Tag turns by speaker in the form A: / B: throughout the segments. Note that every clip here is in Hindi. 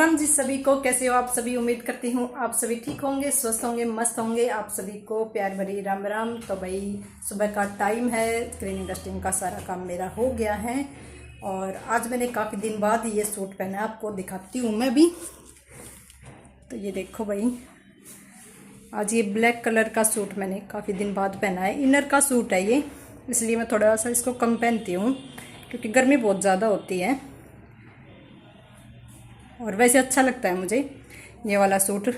A: राम जी सभी को। कैसे हो आप सभी? उम्मीद करती हूँ आप सभी ठीक होंगे, स्वस्थ होंगे, मस्त होंगे। आप सभी को प्यार भरी राम राम। तो भाई सुबह का टाइम है, क्लीनिंग डस्टिंग का सारा काम मेरा हो गया है और आज मैंने काफ़ी दिन बाद ये सूट पहना है। आपको दिखाती हूँ मैं भी। तो ये देखो भाई, आज ये ब्लैक कलर का सूट मैंने काफ़ी दिन बाद पहना है। इनर का सूट है ये, इसलिए मैं थोड़ा सा इसको कम पहनती हूँ क्योंकि गर्मी बहुत ज़्यादा होती है। और वैसे अच्छा लगता है मुझे ये वाला सूट।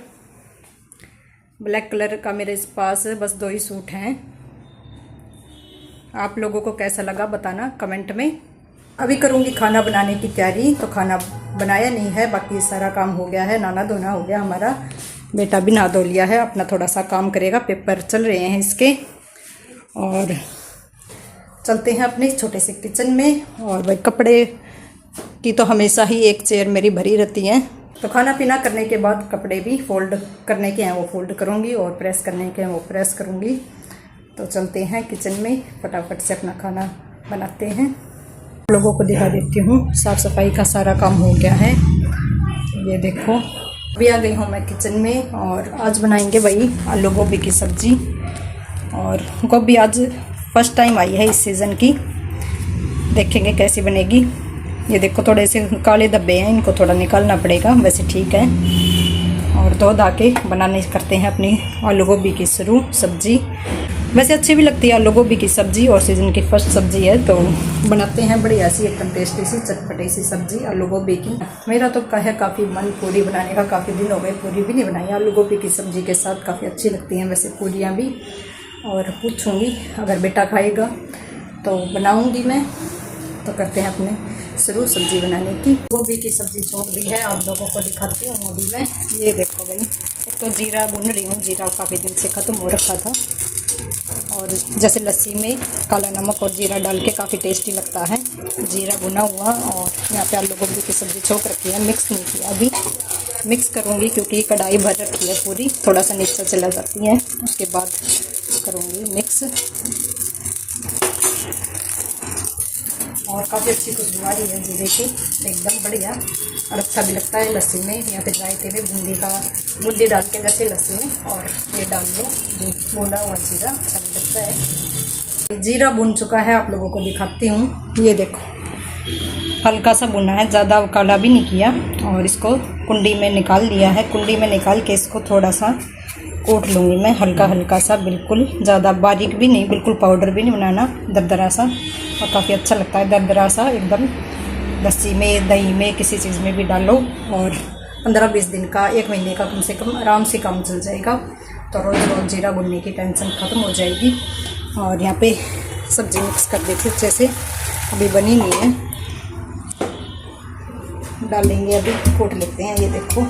A: ब्लैक कलर का मेरे पास बस 2 ही सूट हैं। आप लोगों को कैसा लगा बताना कमेंट में। अभी करूँगी खाना बनाने की तैयारी। तो खाना बनाया नहीं है, बाकी सारा काम हो गया है। नहाना धोना हो गया हमारा, बेटा भी नहा धो लिया है, अपना थोड़ा सा काम करेगा। पेपर चल रहे हैं इसके। और चलते हैं अपने छोटे से किचन में। और भाई कपड़े की तो हमेशा ही एक चेयर मेरी भरी रहती है। तो खाना पीना करने के बाद कपड़े भी फोल्ड करने के हैं वो फोल्ड करूँगी और प्रेस करने के हैं वो प्रेस करूँगी। तो चलते हैं किचन में, फटाफट से अपना खाना बनाते हैं। लोगों को दिखा देती हूँ, साफ़ सफाई का सारा काम हो गया है। ये देखो, अभी आ गई हूँ मैं किचन में। और आज बनाएंगे भाई आलू गोभी की सब्ज़ी। और गोभी आज फर्स्ट टाइम आई है इस सीज़न की, देखेंगे कैसी बनेगी। ये देखो थोड़े से काले धब्बे हैं, इनको थोड़ा निकालना पड़ेगा, वैसे ठीक है। और धो धा के बनाने करते हैं अपनी आलू गोभी की शुरू सब्ज़ी। वैसे अच्छी भी लगती है आलू गोभी की सब्ज़ी और सीज़न की फर्स्ट सब्ज़ी है, तो बनाते हैं बढ़िया सी एकदम टेस्टी सी चटपटी सी सब्ज़ी आलू गोभी की। मेरा तो है काफ़ी मन पूरी बनाने का, काफ़ी दिन हो गए पूरी भी नहीं बनाई। आलू गोभी की सब्ज़ी के साथ काफ़ी अच्छी लगती हैं वैसे पूरियाँ भी। और पूछूँगी अगर बेटा खाएगा तो बनाऊँगी मैं। तो करते हैं अपने शुरू सब्ज़ी बनाने की। गोभी की सब्ज़ी छोड़ दी है, आप लोगों को दिखाती हूँ अभी मैं। ये देखो भाई, एक तो जीरा भून रही हूँ। जीरा काफ़ी दिन से ख़त्म हो रखा था। और जैसे लस्सी में काला नमक और जीरा डाल के काफ़ी टेस्टी लगता है, जीरा भुना हुआ। और यहाँ पे आलू गोभी की सब्ज़ी छोक रखी है, मिक्स नहीं किया अभी। मिक्स करूँगी क्योंकि कढ़ाई भर रखी है पूरी, थोड़ा सा नीचे चला जाती है, उसके बाद करूँगी मिक्स। और काफ़ी अच्छी खुशबू आ रही है जीरे की, एकदम बढ़िया। और अच्छा भी लगता है लस्सी में, या फिर रायते में बूंदी डाल के जैसे लस्सी में। और ये डाल दो भुना हुआ जीरा, अच्छा भी लगता है। जीरा भुन चुका है, आप लोगों को दिखाती हूँ। ये देखो हल्का सा भुना है, ज़्यादा काला भी नहीं किया। और इसको कुंडी में निकाल लिया है। कुंडी में निकाल के इसको थोड़ा सा कूट लूँगी मैं, हल्का हल्का सा, बिल्कुल ज़्यादा बारीक भी नहीं, बिल्कुल पाउडर भी नहीं बनाना, दरदरा सा। और काफ़ी अच्छा लगता है दरदरा सा एकदम। लस्सी में, दही में, किसी चीज़ में भी डालो। और 15-20 दिन का, 1 महीने का कम से कम आराम से काम चल जाएगा। तो रोज़ रोज़ जीरा भुनने की टेंशन ख़त्म हो जाएगी। और यहाँ पे सब्ज़ी मिक्स कर देती हूँ, जैसे अभी बनी नहीं है, डालेंगे अभी, कूट लेते हैं। ये देखो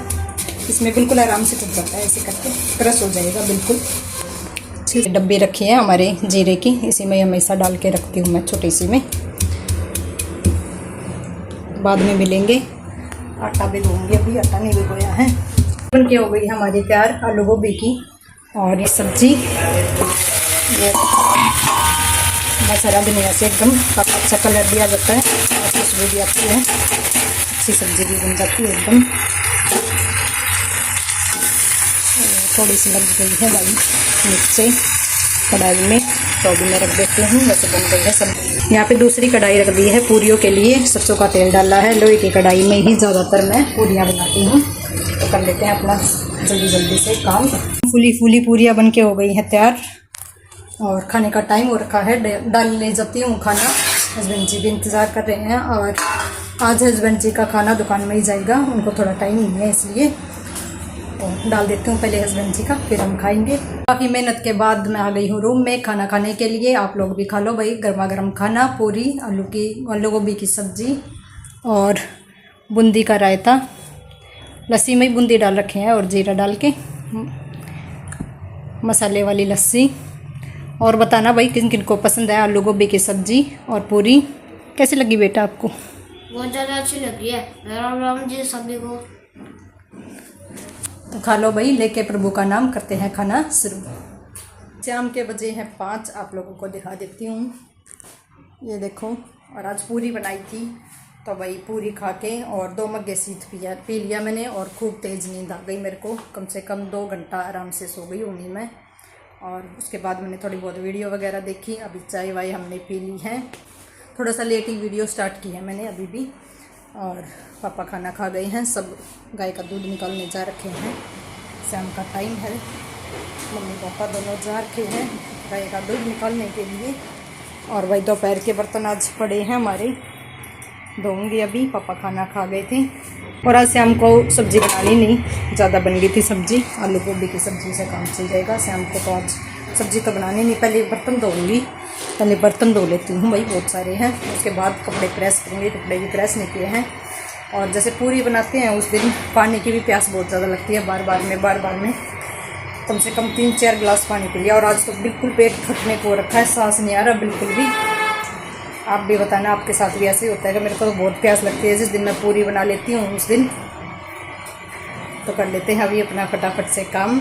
A: इसमें बिल्कुल आराम से कुछ जाता है, ऐसे करके क्रश हो जाएगा बिल्कुल। अच्छी डब्बी रखी है हमारे जीरे की, इसी में हमेशा डाल के रखती हूँ मैं, छोटी सी में। बाद में मिलेंगे। आटा भिगोऊंगी, अभी आटा नहीं भिगोया है। बन के हो गई हमारी तैयार आलू गोभी की और ये सब्ज़ी। ये मसाला धनिया से एकदम काफ़ी अच्छा कलर दिया जाता है और खुशबू भी आती है, अच्छी सब्ज़ी भी बन जाती है एकदम। थोड़ी सी लग गई है भाई नीचे कढ़ाई में, तो अभी मैं रख देती हूँ। वैसे बन गई है सब्ज़ी। यहाँ पे दूसरी कढ़ाई रख दी है पूरियों के लिए, सरसों का तेल डाला है। लोहे की कढ़ाई में ही ज़्यादातर मैं पूरियाँ बनाती हूँ। तो कर लेते हैं अपना जल्दी जल्दी से काम। फूली फूली पूरियाँ बन के हो गई हैं तैयार। और खाने का टाइम हो रखा है, डाल ले जाती हूँ खाना। हस्बैंड जी भी इंतज़ार कर रहे हैं। और आज हस्बैंड जी का खाना दुकान में ही जाएगा, उनको थोड़ा टाइम नहीं है, इसलिए तो डाल देती हूँ पहले हस्बैंड जी का, फिर हम खाएंगे। काफ़ी मेहनत के बाद मैं आ गई हूँ रूम में खाना खाने के लिए। आप लोग भी खा लो भाई गर्मा गर्म खाना। पूरी आलू गोभी की सब्ज़ी और बूंदी का रायता। लस्सी में ही बूंदी डाल रखे हैं और जीरा डाल के, मसाले वाली लस्सी। और बताना भाई किन किन को पसंद है आलू गोभी की सब्ज़ी और पूरी। कैसी लगी बेटा आपको?
B: बहुत ज़्यादा अच्छी लगी है। राम राम जी सभी को।
A: तो खा लो भाई, लेके प्रभु का नाम करते हैं खाना शुरू। शाम के बजे हैं 5, आप लोगों को दिखा देती हूँ। ये देखो, और आज पूरी बनाई थी तो भाई पूरी खा के और 2 मग्गे सीध पी लिया मैंने और खूब तेज़ नींद आ गई मेरे को। कम से कम 2 घंटा आराम से सो गई होंगी मैं। और उसके बाद मैंने थोड़ी बहुत वीडियो वगैरह देखी। अभी चाय वाय हमने पी ली है। थोड़ा सा लेट ही वीडियो स्टार्ट की है मैंने अभी भी। और पापा खाना खा गए हैं सब। गाय का दूध निकालने जा रखे हैं, शाम का टाइम है। मम्मी पापा दोनों जा रखे हैं गाय का दूध निकालने के लिए। और वही दोपहर के बर्तन आज पड़े हैं हमारे, धोऊंगी अभी। पापा खाना खा गए थे। और आज शाम को सब्ज़ी बनानी नहीं, ज़्यादा बन गई थी सब्ज़ी। आलू गोभी की सब्ज़ी से काम चल जाएगा। शाम को तो आज सब्ज़ी तो बनानी नहीं, पहले बर्तन धोऊंगी। पहले बर्तन धो लेती हूँ भाई, बहुत सारे हैं। उसके बाद कपड़े प्रेस करूँगी। कपड़े भी प्रेस नहीं किए हैं। और जैसे पूरी बनाते हैं उस दिन पानी की भी प्यास बहुत ज़्यादा लगती है, बार बार में कम से कम 3-4 गिलास पानी पी लिया। और आज तो बिल्कुल पेट फटने को रखा है, सांस नहीं आ रहा बिल्कुल भी। आप भी बताना आपके साथ भी ऐसे ही होता है कि मेरे को तो बहुत प्यास लगती है। जिस दिन मैं पूरी बना लेती हूँ उस दिन तो कर लेते हैं अभी अपना फटाफट से काम।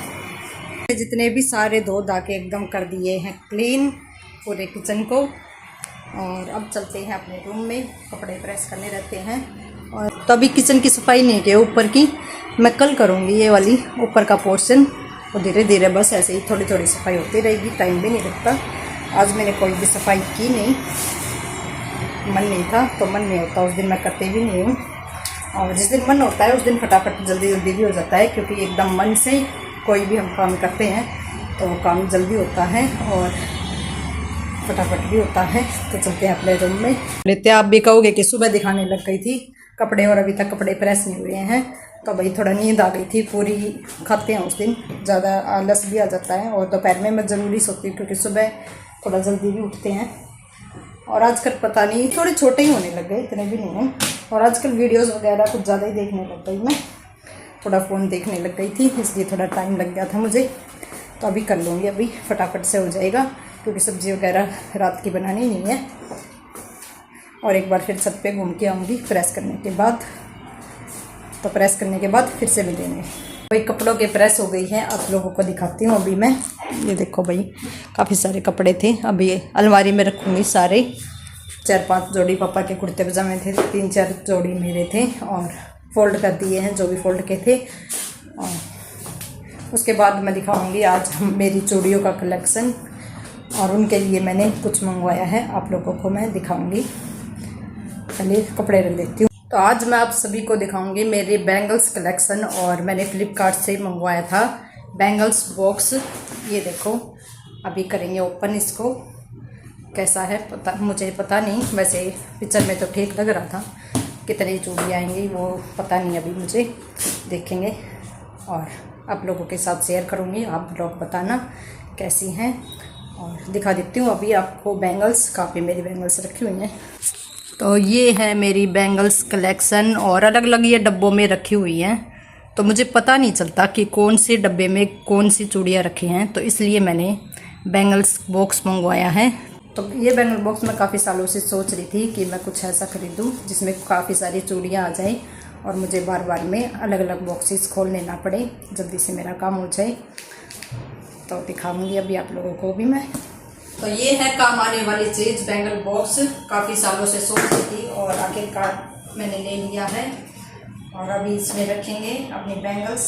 A: जितने भी सारे धो धा के एकदम कर दिए हैं क्लीन पूरे किचन को। और अब चलते हैं अपने रूम में, कपड़े प्रेस करने रहते हैं। और तो अभी किचन की सफाई नहीं की ऊपर की, मैं कल करूँगी ये वाली ऊपर का पोर्शन। और धीरे धीरे बस ऐसे ही थोड़ी थोड़ी सफाई होती रहेगी, टाइम भी नहीं लगता। आज मैंने कोई भी सफाई की नहीं, मन नहीं था तो मन नहीं होता उस दिन मैं करती भी नहीं हूँ। और जिस दिन मन होता है उस दिन फटाफट जल्दी जल्दी भी हो जाता है, क्योंकि एकदम मन से कोई भी हम काम करते हैं तो वो काम जल्दी होता है और फटाफट भी होता है। तो चलते हैं अपने रूम में लेते। आप भी कहोगे कि सुबह दिखाने लग गई थी कपड़े और अभी तक कपड़े प्रेस नहीं हुए हैं। तो भाई थोड़ा नींद आ गई थी, पूरी खाते हैं उस दिन, ज़्यादा आलस भी आ जाता है। और दोपहर में मैं ज़रूरी सोती हूँ क्योंकि सुबह थोड़ा जल्दी भी उठते हैं। और आजकल पता नहीं थोड़े छोटे ही होने लग गए, इतने भी नहीं हैं। और आजकल वीडियोस वगैरह कुछ ज़्यादा ही देखने लग गई मैं, थोड़ा फ़ोन देखने लग गई थी, इसलिए थोड़ा टाइम लग गया था मुझे। तो अभी कर लूँगी, अभी फटाफट से हो जाएगा क्योंकि सब्ज़ी वगैरह रात की बनानी नहीं है। और एक बार फिर छत पे घूम के आऊँगी प्रेस करने के बाद। तो प्रेस करने के बाद फिर से मिलेंगे। भाई कपड़ों के प्रेस हो गई हैं, आप लोगों को दिखाती हूँ अभी मैं। ये देखो भाई काफ़ी सारे कपड़े थे, अभी अलमारी में रखूँगी सारे। 4-5 जोड़ी पापा के कुर्ते पजामे थे, 3-4 जोड़ी मेरे थे और फोल्ड कर दिए हैं जो भी फोल्ड के थे। और उसके बाद मैं दिखाऊँगी आज मेरी चूड़ियों का कलेक्शन। और उनके लिए मैंने कुछ मंगवाया है, आप लोगों को मैं दिखाऊँगी। पहले कपड़े रख देती हूँ। तो आज मैं आप सभी को दिखाऊंगी मेरे बैंगल्स कलेक्शन। और मैंने फ्लिपकार्ट से मंगवाया था बैंगल्स बॉक्स। ये देखो अभी करेंगे ओपन इसको, कैसा है मुझे पता नहीं, वैसे पिक्चर में तो ठीक लग रहा था। कितनी चूड़ी आएंगी वो पता नहीं अभी मुझे, देखेंगे और आप लोगों के साथ शेयर करूँगी। आप लोग बताना कैसी हैं। और दिखा देती हूँ अभी आपको बैंगल्स। काफ़ी मेरी बैंगल्स रखी हुई हैं। तो ये है मेरी बैंगल्स कलेक्शन और अलग अलग ये डब्बों में रखी हुई हैं। तो मुझे पता नहीं चलता कि कौन से डब्बे में कौन सी चूड़ियाँ रखी हैं, तो इसलिए मैंने बैंगल्स बॉक्स मंगवाया है। तो ये बैंगल बॉक्स मैं काफ़ी सालों से सोच रही थी कि मैं कुछ ऐसा खरीदूं जिसमें काफ़ी सारी चूड़ियाँ आ जाए और मुझे बार बार में अलग अलग बॉक्सेस खोलने ना पड़े, जल्दी से मेरा काम हो जाए। तो दिखाऊँगी अभी आप लोगों को भी मैं। तो ये है काम आने वाली चीज़ बैंगल बॉक्स। काफ़ी सालों से सोच रही थी और आखिरकार मैंने ले लिया है। और अभी इसमें रखेंगे अपनी बैंगल्स,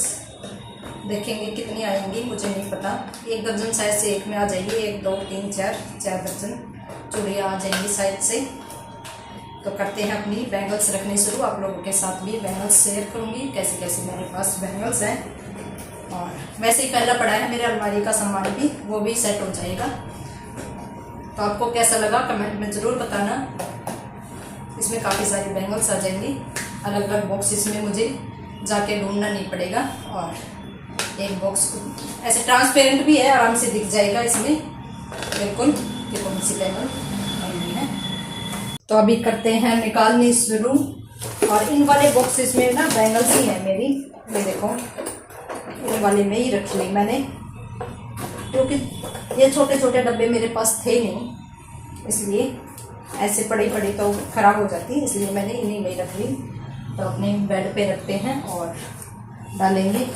A: देखेंगे कितनी आएंगी मुझे नहीं पता। 1 दर्जन शायद से एक में आ जाएगी, 1 2 3 4 दर्जन चूड़ियाँ आ जाएंगी शायद से। तो करते हैं अपनी बैंगल्स रखनी शुरू। आप लोगों के साथ भी बैंगल्स शेयर करूँगी कैसे कैसे मेरे पास बैंगल्स हैं। और वैसे ही पहला पड़ा है मेरे अलमारी का सामान भी, वो भी सेट हो जाएगा। तो आपको कैसा लगा कमेंट में ज़रूर बताना। इसमें काफ़ी सारी बैंगल्स आ जाएंगी, अलग अलग बॉक्सेस में मुझे जाके ढूंढना नहीं पड़ेगा। और एक बॉक्स ऐसे ट्रांसपेरेंट भी है, आराम से दिख जाएगा इसमें बिल्कुल कि कौन सी बैंगल है। तो अभी करते हैं निकालनी शुरू। और इन वाले बॉक्सेस में ना बैंगल्स ही है मेरी, ये देखो इन वाले में ही रखी हुई मैंने, क्योंकि ये छोटे छोटे डब्बे मेरे पास थे नहीं, इसलिए ऐसे पड़े पड़े तो ख़राब हो जाती, इसलिए मैंने इन्हीं में ही रख ली। तो अपने बेड पे रखते हैं और डालेंगे।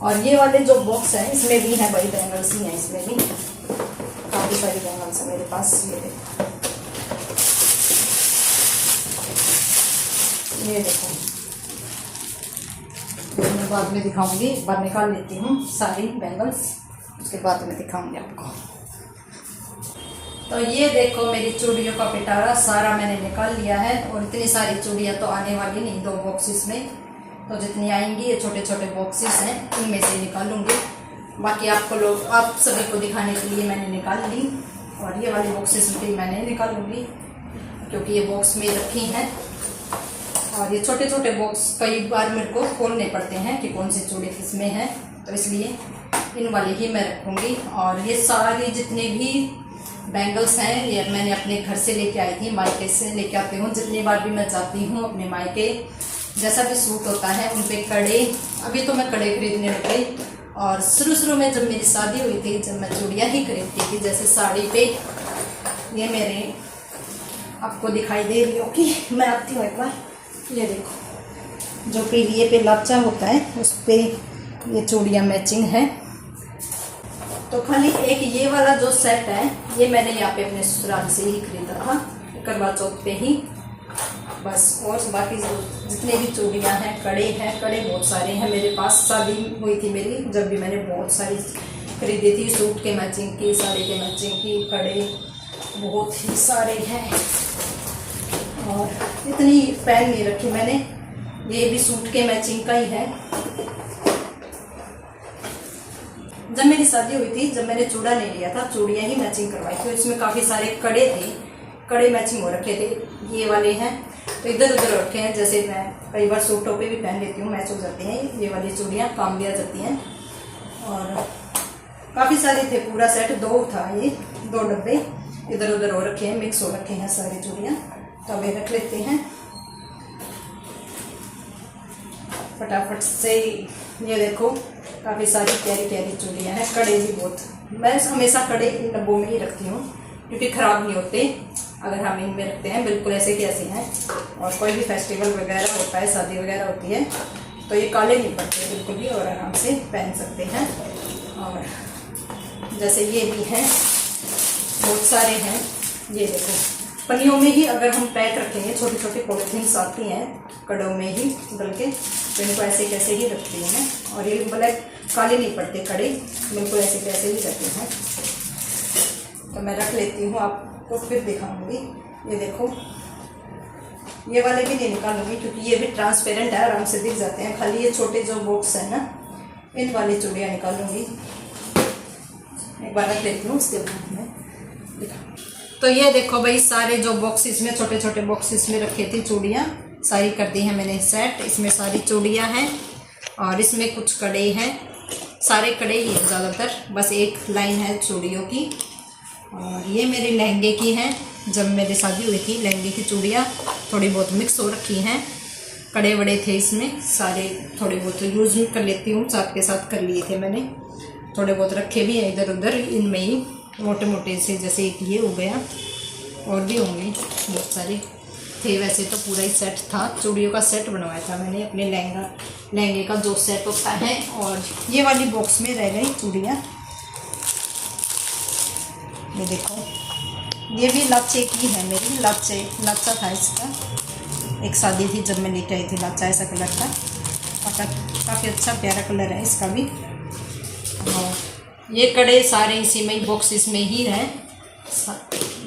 A: और ये वाले जो बॉक्स हैं इसमें भी हैं भाई बैंगल्स ही हैं, इसमें भी काफ़ी सारी बैंगल्स हैं मेरे पास। ये देखो ये देखो, मैं बाद में दिखाऊंगी, बाद निकाल लेती हूँ सारी बैंगल्स, उसके बाद में दिखाऊंगी आपको। तो ये देखो मेरी चूड़ियों का पिटारा सारा मैंने निकाल लिया है, और इतनी सारी चूड़ियाँ तो आने वाली नहीं 2 बॉक्सेस में, तो जितनी आएंगी ये छोटे छोटे बॉक्सेस हैं, इनमें से निकालूंगी। बाकी आप सभी को दिखाने के लिए मैंने निकाल ली, और ये वाली बॉक्सेस भी मैंने निकालूंगी क्योंकि ये बॉक्स में रखी हैं। और ये छोटे छोटे बॉक्स कई बार मेरे को खोलने पड़ते हैं कि कौन सी चूड़ी किस में है, तो इसलिए इन वाली ही मैं रखूँगी। और ये सारी जितने भी बैंगल्स हैं ये मैंने अपने घर से लेके आई थी, मायके से लेके आती हूँ। जितनी बार भी मैं जाती हूँ अपने मायके, जैसा भी सूट होता है उन पे कड़े, अभी तो मैं कड़े खरीदने लग गई। और शुरू में जब मेरी शादी हुई थी, जब मैं चूड़ियाँ ही खरीदती थी, जैसे साड़ी पे, ये मेरे आपको दिखाई दे रही होगी, मैं आती हूँ एक बार, ये देखो जो कि ये पे लाचा होता है उस पर ये चूड़ियाँ मैचिंग है। तो खाली एक ये वाला जो सेट है ये मैंने यहाँ पे अपने ससुराल से ही खरीदा था, करवा चौथ पे ही बस। और बाकी जितने भी चूड़ियाँ हैं, कड़े बहुत सारे हैं मेरे पास। शादी हुई थी मेरी, जब भी मैंने बहुत सारी खरीदी थी, सूट के मैचिंग की, साड़ी के मैचिंग की, कड़े बहुत ही सारे हैं। और इतनी पेन नहीं रखी मैंने, ये भी सूट के मैचिंग का ही है। जब मेरी शादी हुई थी, जब मैंने चूड़ा नहीं लिया था, चूड़ियाँ ही मैचिंग करवाई थी, इसमें काफ़ी सारे कड़े थे, कड़े मैचिंग हो रखे थे। ये वाले हैं तो इधर उधर रखे हैं, जैसे मैं कई बार सूटों पे भी पहन लेती हूँ, मैच हो जाती हैं ये वाली चूड़ियाँ, काम भी आ जाती हैं। और काफ़ी सारे थे, पूरा सेट 2 था, ये 2 डब्बे इधर उधर हो रखे हैं, मिक्स हो रखे हैं सारी चूड़ियाँ। तो अभी रख लेते हैं फटाफट से। ये देखो काफ़ी सारी प्यारी प्यारी चूड़ियाँ हैं, कड़े भी बहुत। मैं हमेशा कड़े इन डब्बों में ही रखती हूँ क्योंकि ख़राब नहीं होते अगर हम इनमें रखते हैं, बिल्कुल ऐसे के ऐसे हैं। और कोई भी फेस्टिवल वगैरह होता है, शादी वगैरह होती है, तो ये काले नहीं पड़ते बिल्कुल भी, और आराम से पहन सकते हैं। और जैसे ये भी हैं, बहुत सारे हैं, ये देखो पन्नियों में ही अगर हम पैक रखेंगे, छोटी छोटी पॉलिथीन्स आती हैं कड़ों में ही डल के, तो इनको ऐसे कैसे ही रखती हूँ मैं। और ये ब्लैक काले नहीं पड़ते कड़े, बिल्कुल ऐसे कैसे ही रहते हैं। तो मैं रख लेती हूँ, आपको फिर दिखाऊंगी। ये देखो ये वाले भी नहीं निकालूंगी क्योंकि ये भी ट्रांसपेरेंट है, आराम से दिख जाते हैं। खाली ये छोटे जो बॉक्स है ना, इन वाली चूड़ियाँ निकालूंगी। एक बार रख लेती हूँ, उसके बाद में दिखाऊंगी। तो ये देखो भाई, सारे जो बॉक्सेस में, छोटे छोटे बॉक्सेस में रखे थे चूड़ियाँ, सारी कर दी हैं मैंने सेट। इसमें सारी चूड़ियाँ हैं और इसमें कुछ कड़े हैं, सारे कड़े ही हैं ज़्यादातर, बस एक लाइन है चूड़ियों की। और ये मेरे लहंगे की हैं, जब मेरी शादी हुई थी, लहंगे की चूड़ियाँ थोड़ी बहुत मिक्स हो रखी हैं, कड़े बड़े थे इसमें सारे, थोड़े बहुत यूज़ भी कर लेती हूँ, साथ के साथ कर लिए थे मैंने, थोड़े बहुत रखे भी हैं इधर उधर इनमें ही, मोटे मोटे से, जैसे एक ये हो गया, और भी होंगे बहुत सारे थे। वैसे तो पूरा ही सेट था, चूड़ियों का सेट बनवाया था मैंने अपने लहंगे का जो सेट होता है। और ये वाली बॉक्स में रह गई चूड़ियाँ, ये देखो, ये भी लाचे की है मेरी, लाचा था इसका, एक शादी थी जब मैं लेके आई थी, लाचा ऐसा कलर का, काफ़ी अच्छा प्यारा कलर है इसका भी। और ये कड़े सारे इसी में ही, बॉक्सेस में ही हैं।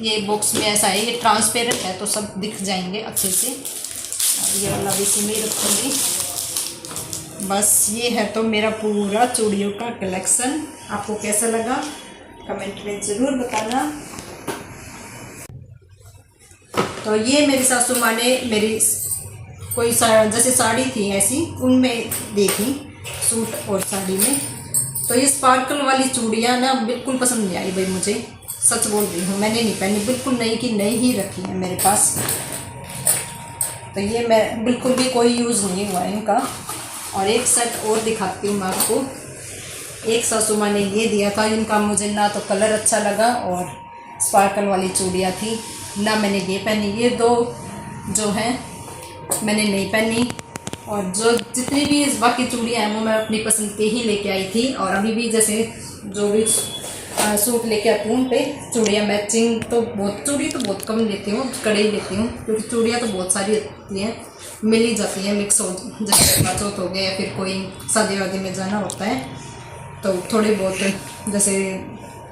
A: ये बॉक्स में ऐसा है, ये ट्रांसपेरेंट है तो सब दिख जाएंगे अच्छे से। और ये वाला भी इसी में ही रखूँगी। बस ये है तो मेरा पूरा चूड़ियों का कलेक्शन। आपको कैसा लगा कमेंट में ज़रूर बताना। तो ये मेरी सासू माँ ने मेरी कोई जैसे साड़ी थी ऐसी, उनमें देखी, सूट और साड़ी में, तो ये स्पार्कल वाली चूड़ियाँ ना बिल्कुल पसंद नहीं आई भाई मुझे, सच बोल रही हूँ, मैंने नहीं पहनी, बिल्कुल नई की नई ही रखी है मेरे पास। तो ये मैं बिल्कुल भी कोई यूज़ नहीं हुआ इनका। और एक सेट और दिखाती हूँ मैं आपको। एक सासू माँ ने ये दिया था, इनका मुझे ना तो कलर अच्छा लगा, और स्पार्कल वाली चूड़ियाँ थी ना, मैंने ये पहनी। ये 2 जो हैं मैंने नहीं पहनी, और जो जितनी भी बाकी चूड़ियाँ हैं वो मैं अपनी पसंद के ही लेके आई थी। और अभी भी जैसे जो भी सूट लेके आती हूँ पे चूड़ियाँ मैचिंग, तो चूड़ी तो बहुत कम लेती हूँ, कड़े ही लेती हूँ, क्योंकि चूड़ियाँ तो बहुत सारी होती हैं, मिल ही जाती हैं, मिक्स हो, जैसे चौथ हो गया या फिर कोई शादी वादी में जाना होता है तो थोड़े बहुत जैसे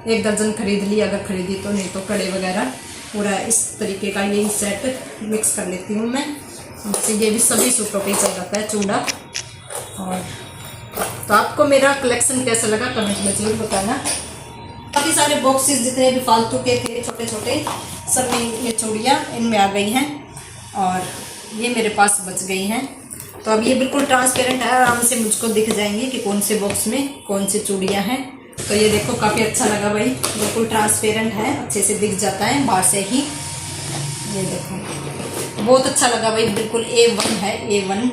A: 1 दर्जन खरीद ली अगर खरीदी तो, नहीं तो कड़े वगैरह पूरा इस तरीके का यही सेट मिक्स कर लेती हूँ मैं। जैसे ये भी सभी सूटों पे चल जाता है चूड़ा। और तो आपको मेरा कलेक्शन कैसा लगा कमेंट में जरूर बताना। काफ़ी सारे बॉक्सेस जितने भी फालतू के थे छोटे छोटे, सब में ये चूड़ियाँ इनमें आ गई हैं और ये मेरे पास बच गई हैं। तो अब ये बिल्कुल ट्रांसपेरेंट है, आराम से मुझको दिख जाएंगी कि कौन से बॉक्स में कौन सी चूड़ियाँ हैं। तो ये देखो काफ़ी अच्छा लगा भाई, बिल्कुल ट्रांसपेरेंट है, अच्छे से दिख जाता है बाहर से ही। ये देखो बहुत अच्छा लगा भाई, बिल्कुल A1 है, A1।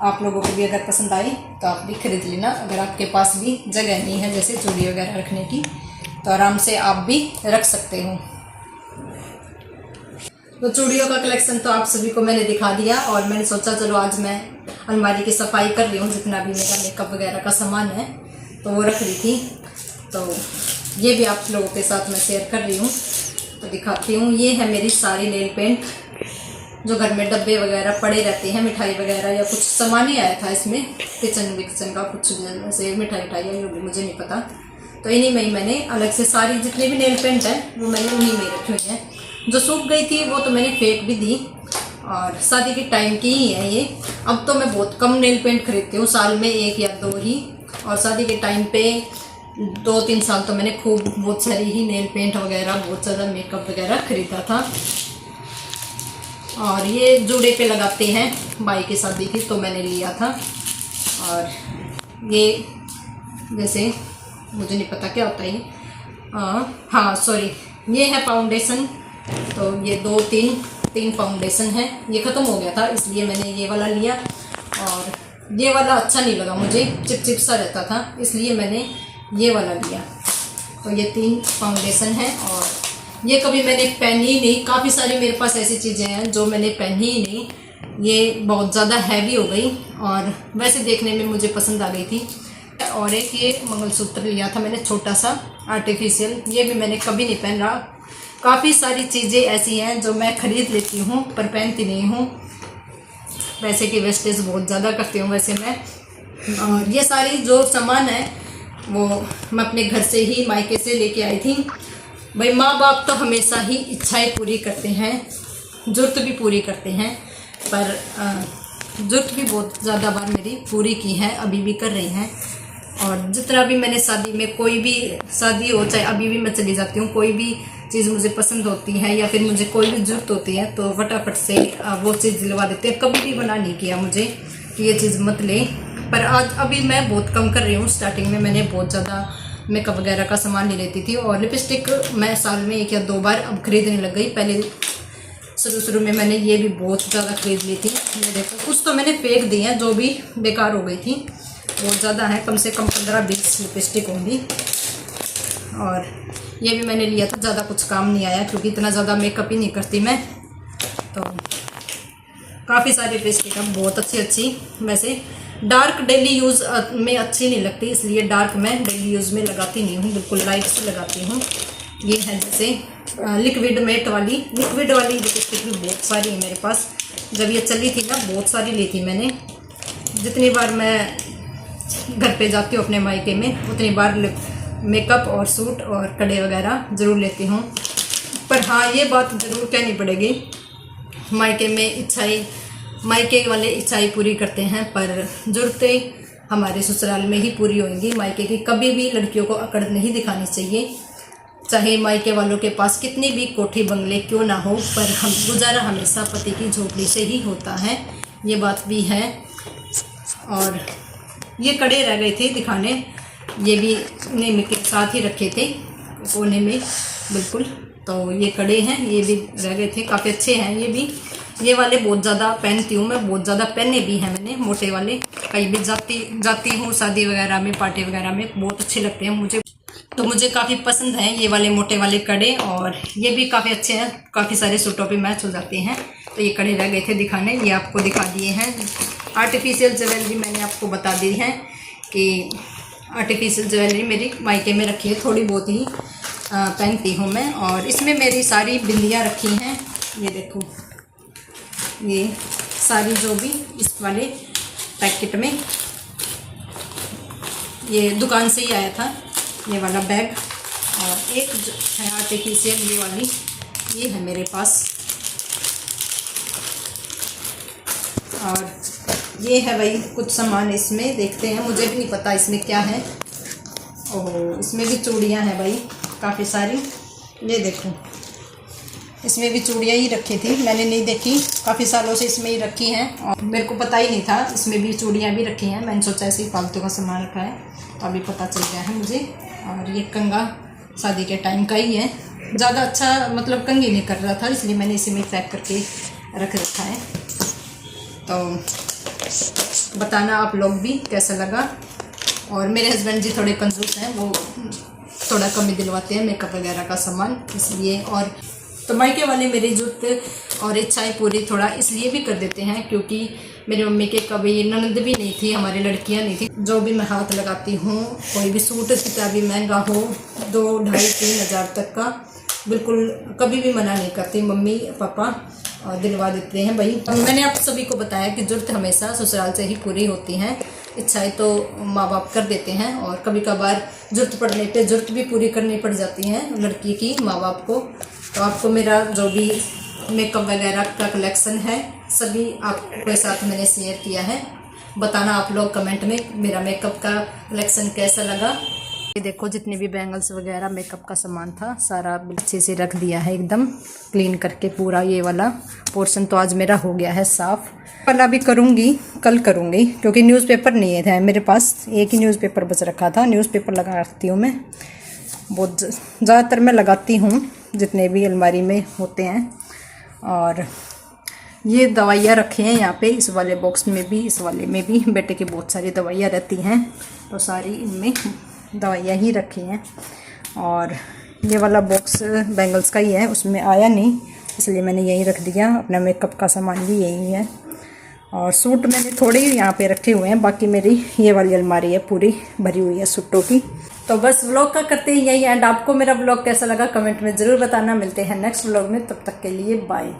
A: आप लोगों को भी अगर पसंद आई तो आप भी खरीद लेना। अगर आपके पास भी जगह नहीं है जैसे चूड़ी वगैरह रखने की तो आराम से आप भी रख सकते हो। तो चूड़ियों का कलेक्शन तो आप सभी को मैंने दिखा दिया और मैंने सोचा चलो आज मैं अलमारी की सफाई कर रही हूँ, जितना भी मेरा मेकअप वगैरह का सामान है तो वो रख रही थी, तो ये भी आप लोगों के साथ मैं शेयर कर रही हूँ। तो दिखाती हूँ, ये है मेरी सारी नेल पेंट जो घर में डब्बे वगैरह पड़े रहते हैं, मिठाई वगैरह या कुछ सामान ही आया था इसमें, किचन का कुछ जैसे मिठाई या मुझे नहीं पता। तो इन्हीं में ही मैंने अलग से सारी जितनी भी नेल पेंट है वो मैंने उन्हीं में रखी हुई है। जो सूख गई थी वो तो मैंने फेंक भी दी और शादी के टाइम की ही है ये। अब तो मैं बहुत कम नेल पेंट खरीदती हूँ, साल में 1 या 2 ही, और शादी के टाइम पे 2-3 साल तो मैंने खूब बहुत सारी ही नेल पेंट वगैरह, बहुत ज़्यादा मेकअप वगैरह खरीदा था। और ये जूड़े पे लगाते हैं, भाई की शादी थी तो मैंने लिया था। और ये जैसे मुझे नहीं पता क्या होता है, हाँ सॉरी, ये है फाउंडेशन। तो ये 2-3 फाउंडेशन है, ये ख़त्म हो गया था इसलिए मैंने ये वाला लिया। और ये वाला अच्छा नहीं लगा मुझे, चिपचिप सा रहता था, इसलिए मैंने ये वाला लिया। तो ये 3 फाउंडेशन है और ये कभी मैंने पहनी ही नहीं। काफ़ी सारी मेरे पास ऐसी चीज़ें हैं जो मैंने पहनी ही नहीं, ये बहुत ज़्यादा हैवी हो गई और वैसे देखने में मुझे पसंद आ गई थी। और एक ये मंगलसूत्र लिया था मैंने छोटा सा आर्टिफिशियल, ये भी मैंने कभी नहीं पहन रहा। काफ़ी सारी चीज़ें ऐसी हैं जो मैं ख़रीद लेती हूँ पर पहनती नहीं हूँ, पैसे की वेस्टेज बहुत ज़्यादा करती हूँ वैसे मैं। और ये सारी जो सामान है वो मैं अपने घर से ही मायके से लेके आई थी। भाई माँ बाप तो हमेशा ही इच्छाएं पूरी करते हैं, ज़रूरत भी पूरी करते हैं, पर ज़रूरत भी बहुत ज़्यादा बार मेरी पूरी की है, अभी भी कर रही हैं। और जितना भी मैंने शादी में, कोई भी शादी हो चाहे अभी भी मैं चली जाती हूँ, कोई भी चीज़ मुझे पसंद होती है या फिर मुझे कोई भी ज़रूरत होती है तो फटाफट से वो चीज़ दिलवा देते हैं। कभी भी मना नहीं किया मुझे कि ये चीज़ मत ले। पर आज अभी मैं बहुत कम कर रही हूँ। स्टार्टिंग में मैंने बहुत ज़्यादा मेकअप वगैरह का सामान ले लेती थी और लिपस्टिक मैं साल में 1 या 2 बार अब खरीदने लग गई। पहले शुरू में मैंने ये भी बहुत ज़्यादा खरीद ली थी। ये देखो कुछ तो मैंने फेंक दी हैं जो भी बेकार हो गई थी, बहुत ज़्यादा है, कम से कम 15-20 लिपस्टिक होंगी। और ये भी मैंने लिया था, ज़्यादा कुछ काम नहीं आया क्योंकि इतना ज़्यादा मेकअप ही नहीं करती मैं। तो काफ़ी सारी लिपस्टिक है बहुत अच्छी। वैसे डार्क डेली यूज़ में अच्छी नहीं लगती, इसलिए डार्क मैं डेली यूज़ में लगाती नहीं हूँ, बिल्कुल लाइट से लगाती हूँ। ये है जैसे लिक्विड वाली लिपस्टिक भी बहुत सारी है मेरे पास। जब ये चली थी ना बहुत सारी ली थी मैंने। जितनी बार मैं घर पे जाती हूँ अपने मायके में उतनी बार मेकअप और सूट और कड़े वगैरह ज़रूर लेती हूँ। पर हाँ ये बात ज़रूर कहनी पड़ेगी, मायके वाले इच्छाएं पूरी करते हैं पर ज़रूरतें हमारे ससुराल में ही पूरी होंगी। मायके की कभी भी लड़कियों को अकड़ नहीं दिखानी चाहिए, चाहे मायके वालों के पास कितनी भी कोठी बंगले क्यों ना हो, पर हम गुजारा हमेशा पति की झोपड़ी से ही होता है, ये बात भी है। और ये कड़े रह गए थे दिखाने, ये भी नेम के साथ ही रखे थे कोने में बिल्कुल। तो ये कड़े हैं, ये भी रह गए थे, काफ़ी अच्छे हैं ये भी। ये वाले बहुत ज़्यादा पहनती हूँ मैं, बहुत ज़्यादा पहने भी हैं मैंने, मोटे वाले। कहीं भी जाती हूँ शादी वगैरह में, पार्टी वगैरह में, बहुत अच्छे लगते हैं मुझे। तो मुझे काफ़ी पसंद हैं ये वाले मोटे वाले कड़े और ये भी काफ़ी अच्छे हैं, काफ़ी सारे सूटों पे मैच हो जाते हैं। तो ये कड़े रह गए थे दिखाने, ये आपको दिखा दिए हैं। आर्टिफिशियल ज्वेलरी मैंने आपको बता दी है कि आर्टिफिशियल ज्वेलरी मेरी मायके में रखी है, थोड़ी बहुत ही पहनती हूँ मैं। और इसमें मेरी सारी बिंदियाँ रखी हैं, ये देखो, ये सारी जो भी इस वाले पैकेट में, ये दुकान से ही आया था ये वाला बैग। और एक जो है आर्टिफिशियल ये वाली, ये है मेरे पास। और ये है भाई कुछ सामान, इसमें देखते हैं, मुझे भी नहीं पता इसमें क्या है। ओह, इसमें भी चूड़ियाँ हैं भाई काफ़ी सारी, ये देखो, इसमें भी चूड़ियाँ ही रखी थी, मैंने नहीं देखी, काफ़ी सालों से इसमें ही रखी हैं और मेरे को पता ही नहीं था इसमें भी चूड़ियाँ भी रखी हैं। मैंने सोचा ऐसे ही फालतू का सामान रखा है, तो अभी पता चल गया है मुझे। और ये कंगा शादी के टाइम का ही है, ज़्यादा अच्छा मतलब कंघी नहीं कर रहा था, इसलिए मैंने इसी में पैक करके रख रखा है। तो बताना आप लोग भी कैसा लगा। और मेरे हस्बैंड जी थोड़े कंजूस हैं, वो थोड़ा कम ही दिलवाते हैं मेकअप वगैरह का सामान, इसलिए। और तो मायके वाले मेरी ज़रूरत और इच्छाएं पूरी थोड़ा इसलिए भी कर देते हैं क्योंकि मेरी मम्मी के कभी ननद भी नहीं थी, हमारी लड़कियां नहीं थी। जो भी मैं हाथ लगाती हूँ, कोई भी सूट कितना भी महंगा हो, 2, 2,500, 3 हज़ार तक का, बिल्कुल कभी भी मना नहीं करती मम्मी पापा, और दिलवा देते हैं भाई। मैंने आप सभी को बताया कि ज़रूरत हमेशा ससुराल से ही पूरी होती हैं, इच्छाएं तो माँ बाप कर देते हैं, और कभी कभार ज़रूरत पड़ने पे ज़रूरत भी पूरी करनी पड़ जाती है लड़की की माँ बाप को। तो आपको मेरा जो भी मेकअप वगैरह का कलेक्शन है सभी आपके साथ मैंने शेयर किया है। बताना आप लोग कमेंट में मेरा मेकअप का कलेक्शन कैसा लगा। ये देखो, जितने भी बैंगल्स वगैरह मेकअप का सामान था सारा अच्छे से रख दिया है, एकदम क्लीन करके पूरा। ये वाला पोर्शन तो आज मेरा हो गया है साफ़। कल अभी करूँगी, कल करूँगी, क्योंकि न्यूज़पेपर नहीं है मेरे पास, एक ही न्यूज़पेपर बच रखा था। न्यूज़पेपर लगा रखती हूँ मैं, बहुत ज़्यादातर मैं लगाती हूँ जितने भी अलमारी में होते हैं। और ये दवाइयाँ रखी हैं यहाँ पे, इस वाले बॉक्स में भी, इस वाले में भी बेटे की बहुत सारी दवाइयाँ रहती हैं, तो सारी इनमें दवाइयाँ ही रखी हैं। और ये वाला बॉक्स बैंगल्स का ही है, उसमें आया नहीं, इसलिए मैंने यहीं रख दिया। अपना मेकअप का सामान भी यही है। और सूट मैंने थोड़े ही यहाँ पे रखे हुए हैं, बाकी मेरी ये वाली अलमारी है पूरी भरी हुई है सूटों की। तो बस व्लॉग का करते ही यही एंड। आपको मेरा व्लॉग कैसा लगा कमेंट में ज़रूर बताना। मिलते हैं नेक्स्ट व्लॉग में, तब तक के लिए बाय।